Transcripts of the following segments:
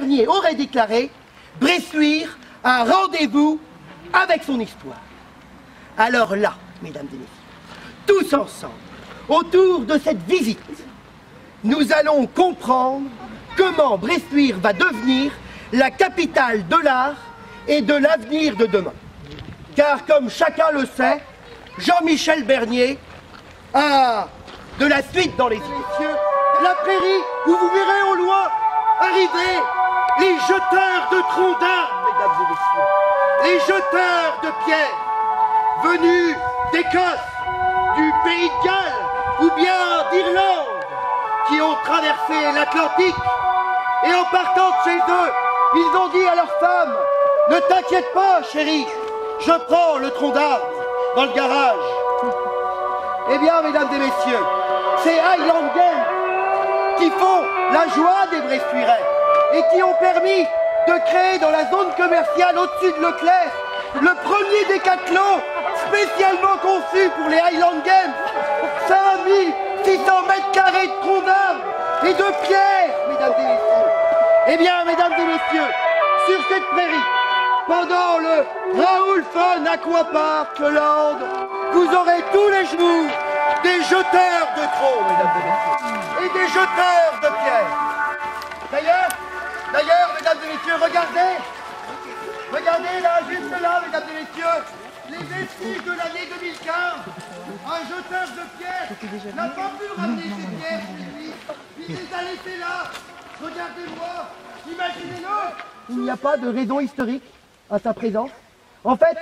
Bernier aurait déclaré « Bressuire a un rendez-vous avec son histoire ». Alors là, mesdames et messieurs, tous ensemble, autour de cette visite, nous allons comprendre comment Bressuire va devenir la capitale de l'art et de l'avenir de demain. Car comme chacun le sait, Jean-Michel Bernier a de la suite dans les cieux, la prairie où vous verrez au loin arriver les jeteurs de troncs d'arbres, mesdames et messieurs, les jeteurs de pierres, venus d'Écosse, du Pays de Galles ou bien d'Irlande, qui ont traversé l'Atlantique et en partant de chez eux, ils ont dit à leurs femmes « Ne t'inquiète pas, chérie, je prends le tronc d'arbre dans le garage. » Eh bien, mesdames et messieurs, c'est Highland Games qui font la joie des Bressuirais et qui ont permis de créer dans la zone commerciale au-dessus de Leclerc le premier décathlon spécialement conçu pour les Highland Games. 5600 mètres carrés de troncs d'arbres et de pierres, mesdames et messieurs. Eh bien, mesdames et messieurs, sur cette prairie, pendant le Raoul Fun Aquapark Land, vous aurez tous les jours des jeteurs de troncs, mesdames et messieurs, et des jeteurs de pierres. D'ailleurs, mesdames et messieurs, regardez là, juste là, mesdames et messieurs, les vestiges de l'année 2015. Un jeteur de pierres n'a pas pu ramener ses pierres chez lui, il les a laissées là. Regardez-moi, imaginez-le. Il n'y a pas de raison historique à sa présence. En fait,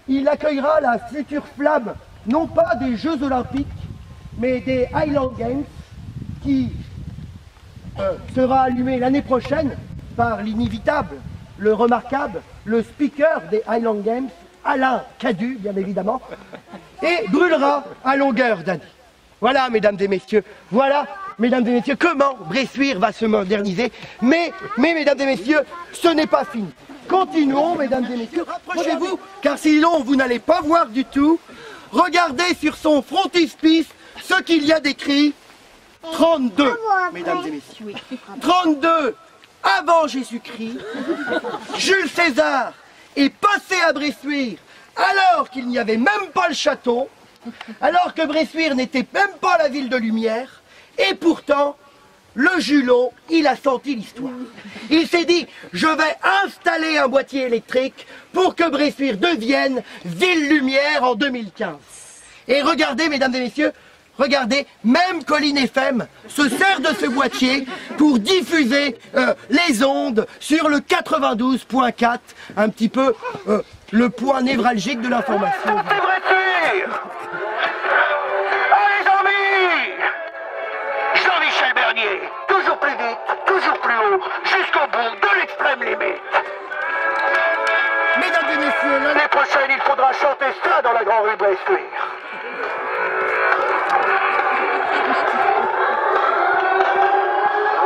il accueillera la future flamme, non pas des Jeux Olympiques, mais des Highland Games, qui sera allumée l'année prochaine par l'inévitable, le remarquable, le speaker des Highland Games, Alain Cadu, bien évidemment, et brûlera à longueur d'année. Voilà, mesdames et messieurs, voilà, mesdames et messieurs, comment Bressuire va se moderniser. Mais mesdames et messieurs, ce n'est pas fini. Continuons, mesdames et messieurs, rapprochez-vous, car sinon vous n'allez pas voir du tout. Regardez sur son frontispice ce qu'il y a d'écrit. 32, mesdames et messieurs. 32 avant Jésus-Christ, Jules César est passé à Bressuire alors qu'il n'y avait même pas le château, alors que Bressuire n'était même pas la ville de lumière, et pourtant, le Julot, il a senti l'histoire. Il s'est dit, je vais installer un boîtier électrique pour que Bressuire devienne ville lumière en 2015. Et regardez, mesdames et messieurs, regardez, même Colline FM se sert de ce boîtier pour diffuser les ondes sur le 92.4, un petit peu le point névralgique de l'information. Jean-Michel Bernier, toujours plus vite, toujours plus haut, jusqu'au bout de l'extrême limite. Mesdames et messieurs, l'année prochaine, il faudra chanter ça dans la grande rue Bressuire.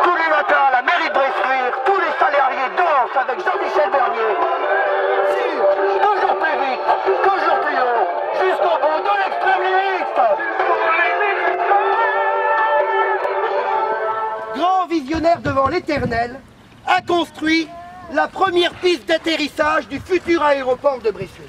Tous les matins, à la mairie de Bressuire, tous les salariés dansent avec Jean-Michel Bernier. Toujours plus vite, toujours plus haut, jusqu'au bout de l'extrême limite. Grand visionnaire devant l'éternel, a construit la première piste d'atterrissage du futur aéroport de Bressuire.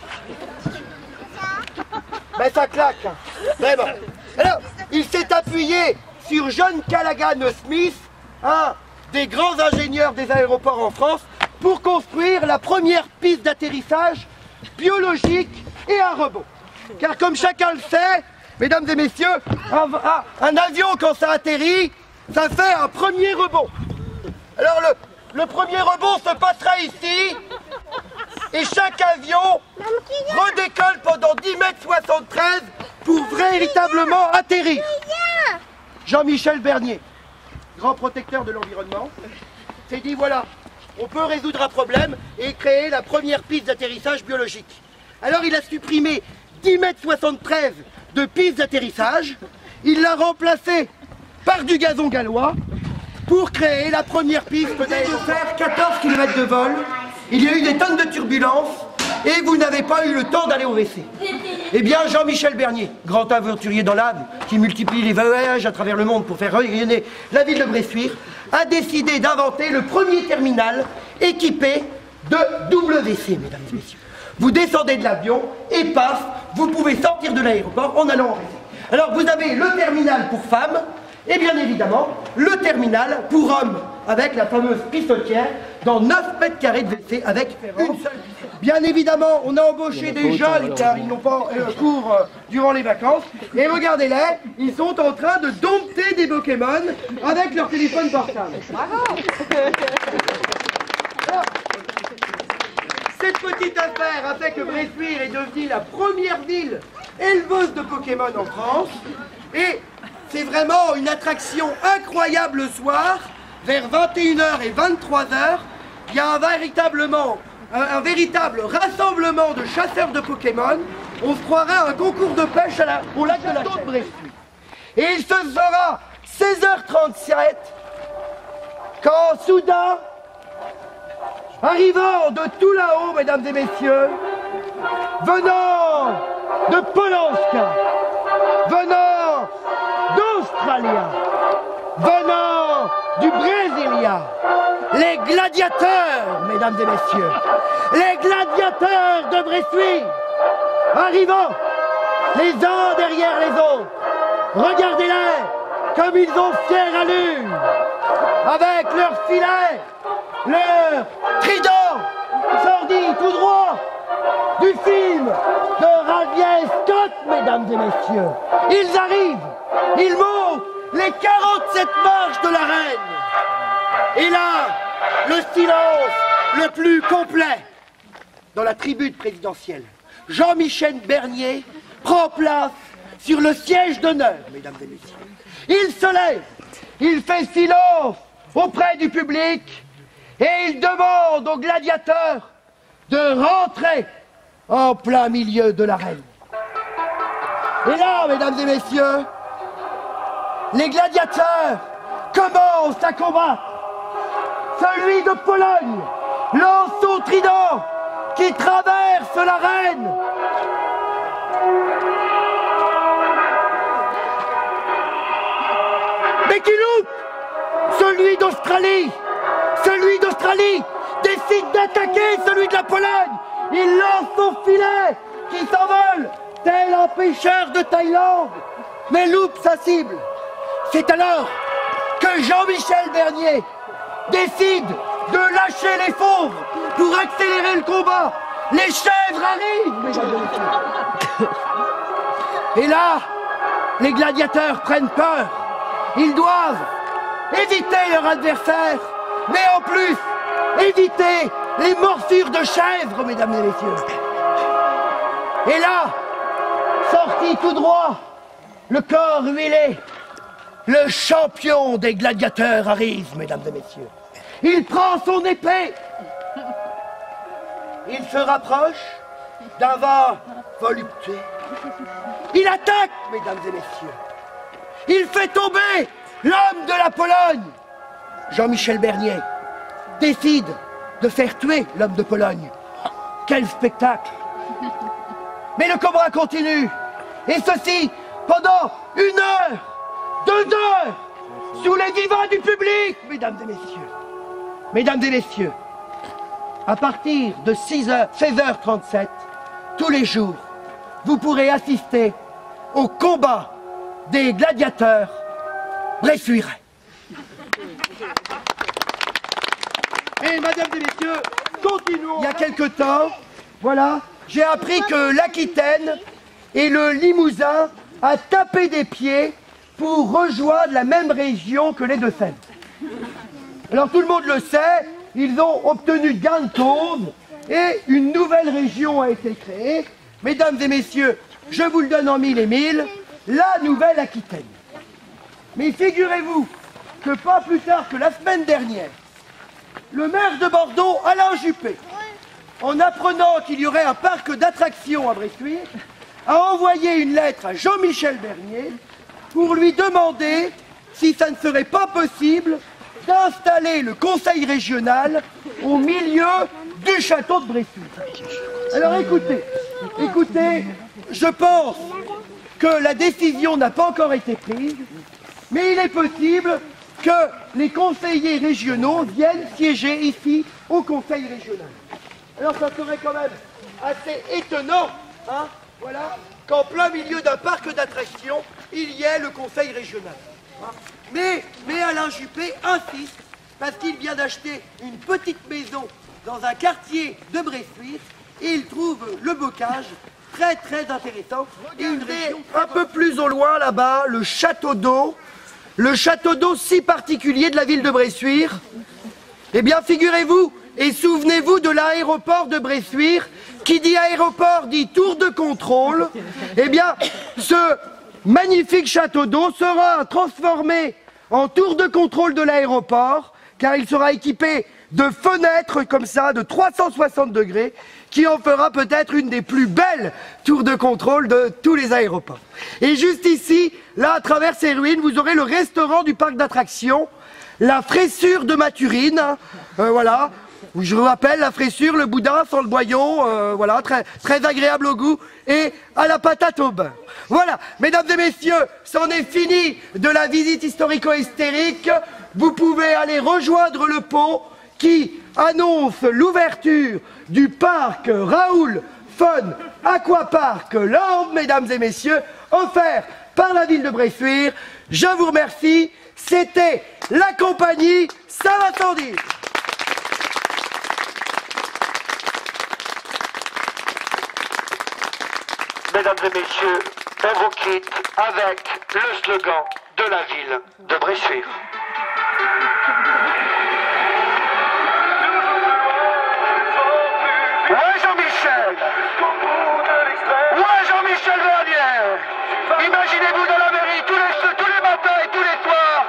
Ben ça claque, hein. Vraiment. Alors, il s'est appuyé sur John Callaghan Smith, un des grands ingénieurs des aéroports en France, pour construire la première piste d'atterrissage biologique et à rebond. Car comme chacun le sait, mesdames et messieurs, un avion quand ça atterrit, ça fait un premier rebond. Alors le premier rebond se passera ici, et chaque avion redécolle pendant 10,73 m pour véritablement atterrir. Jean-Michel Bernier, grand protecteur de l'environnement, s'est dit voilà, on peut résoudre un problème et créer la première piste d'atterrissage biologique. Alors il a supprimé 10,73 m de piste d'atterrissage, il l'a remplacé par du gazon gallois pour créer la première piste de faire 14 km de vol. Il y a eu des tonnes de turbulences et vous n'avez pas eu le temps d'aller au WC. Eh bien, Jean-Michel Bernier, grand aventurier dans l'âme, qui multiplie les voyages à travers le monde pour faire rayonner la ville de Bressuire, a décidé d'inventer le premier terminal équipé de WC, mesdames et messieurs. Vous descendez de l'avion et paf, vous pouvez sortir de l'aéroport en allant en WC. Alors vous avez le terminal pour femmes et bien évidemment le terminal pour hommes avec la fameuse pissotière dans 9 mètres carrés de WC avec une seule piscine. Bien évidemment, on a embauché des jeunes car ils n'ont pas cours durant les vacances. Et regardez-les, ils sont en train de dompter des Pokémon avec leur téléphone portable. Bravo! Alors, cette petite affaire a fait que Bressuire est devenue la première ville éleveuse de Pokémon en France. Et c'est vraiment une attraction incroyable le soir, vers 21h et 23h. Il y a un véritable rassemblement de chasseurs de Pokémon. On se croirait à un concours de pêche au lac de la Bressuire. Et il se sera 16h37 quand soudain, arrivant de tout là-haut, mesdames et messieurs, venant de Polonska, venant d'Australia, venant du Brésilia, les gladiateurs, mesdames et messieurs, les gladiateurs de Bressuire, arrivant les uns derrière les autres. Regardez-les comme ils ont fière allure, avec leurs filets, leurs tridents, sortis tout droit du film de Ridley Scott, mesdames et messieurs. Ils arrivent, ils montent les 47 marches de la reine. Et là, le silence le plus complet dans la tribune présidentielle. Jean-Michel Bernier prend place sur le siège d'honneur, mesdames et messieurs. Il se lève, il fait silence auprès du public et il demande aux gladiateurs de rentrer en plein milieu de l'arène. Et là, mesdames et messieurs, les gladiateurs commencent à combattre. Celui de Pologne lance son trident qui traverse l'arène. Mais qui loupe. Celui d'Australie décide d'attaquer celui de la Pologne. Il lance son filet qui s'envole tel un pêcheur de Thaïlande, mais loupe sa cible. C'est alors que Jean-Michel Bernier décide de lâcher les fauves pour accélérer le combat. Les chèvres arrivent, mesdames et messieurs. Et là, les gladiateurs prennent peur. Ils doivent éviter leur adversaire, mais en plus, éviter les morsures de chèvres, mesdames et messieurs. Et là, sorti tout droit, le corps huilé, le champion des gladiateurs arrive, mesdames et messieurs. Il prend son épée. Il se rapproche d'un vent voluptueux. Il attaque, mesdames et messieurs. Il fait tomber l'homme de la Pologne. Jean-Michel Bernier décide de faire tuer l'homme de Pologne. Quel spectacle! Mais le combat continue. Et ceci pendant 1 heure, 2 heures, sous les vivants du public, mesdames et messieurs. Mesdames et messieurs, à partir de 16h37, tous les jours, vous pourrez assister au combat des gladiateurs bressuirais. Et mesdames et messieurs, continuons. Il y a quelque temps, voilà, j'ai appris que l'Aquitaine et le Limousin a tapé des pieds pour rejoindre la même région que les Deux-Sèvres. Alors tout le monde le sait, ils ont obtenu gain de cause et une nouvelle région a été créée. Mesdames et messieurs, je vous le donne en 1000 et 1000, la Nouvelle-Aquitaine. Mais figurez-vous que pas plus tard que la semaine dernière, le maire de Bordeaux, Alain Juppé, en apprenant qu'il y aurait un parc d'attractions à Bressuire, a envoyé une lettre à Jean-Michel Bernier pour lui demander si ça ne serait pas possible d'installer le conseil régional au milieu du château de Bressuire. Alors écoutez, je pense que la décision n'a pas encore été prise, mais il est possible que les conseillers régionaux viennent siéger ici au conseil régional. Alors ça serait quand même assez étonnant, hein, voilà, qu'en plein milieu d'un parc d'attractions, il y ait le conseil régional. Hein. Mais Alain Juppé insiste parce qu'il vient d'acheter une petite maison dans un quartier de Bressuire et il trouve le bocage très très intéressant. Et une région un peu plus au loin là-bas, le château d'eau si particulier de la ville de Bressuire. Eh bien, figurez-vous et souvenez-vous de l'aéroport de Bressuire. Qui dit aéroport dit tour de contrôle. Eh bien, ce magnifique château d'eau sera transformé en tour de contrôle de l'aéroport, car il sera équipé de fenêtres comme ça, de 360 degrés, qui en fera peut-être une des plus belles tours de contrôle de tous les aéroports. Et juste ici, là, à travers ces ruines, vous aurez le restaurant du parc d'attractions, la fraissure de Mathurine, voilà. Je vous rappelle, la fraissure, le boudin sans le boyon, voilà, très, très agréable au goût, et à la patate au beurre. Voilà, mesdames et messieurs, c'en est fini de la visite historico-hystérique. Vous pouvez aller rejoindre le pont qui annonce l'ouverture du parc Raoul Fun Aquapark Land, mesdames et messieurs, offert par la ville de Bressuire. Je vous remercie. C'était la compagnie Ça va sans dire. Mesdames et messieurs, on vous quitte avec le slogan de la ville de Bressuire. Ouais Jean-Michel! Ouais Jean-Michel Vernier! Imaginez-vous dans la mairie tous les matins et tous les soirs,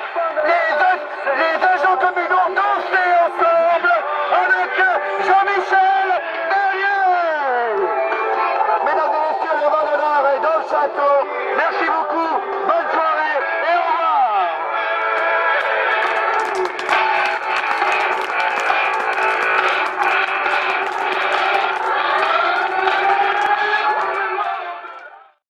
les agents communaux danser ensemble avec Jean-Michel Vernier! Mesdames et messieurs, le vin d'honneur est dans le château. Merci beaucoup. Bonne soirée.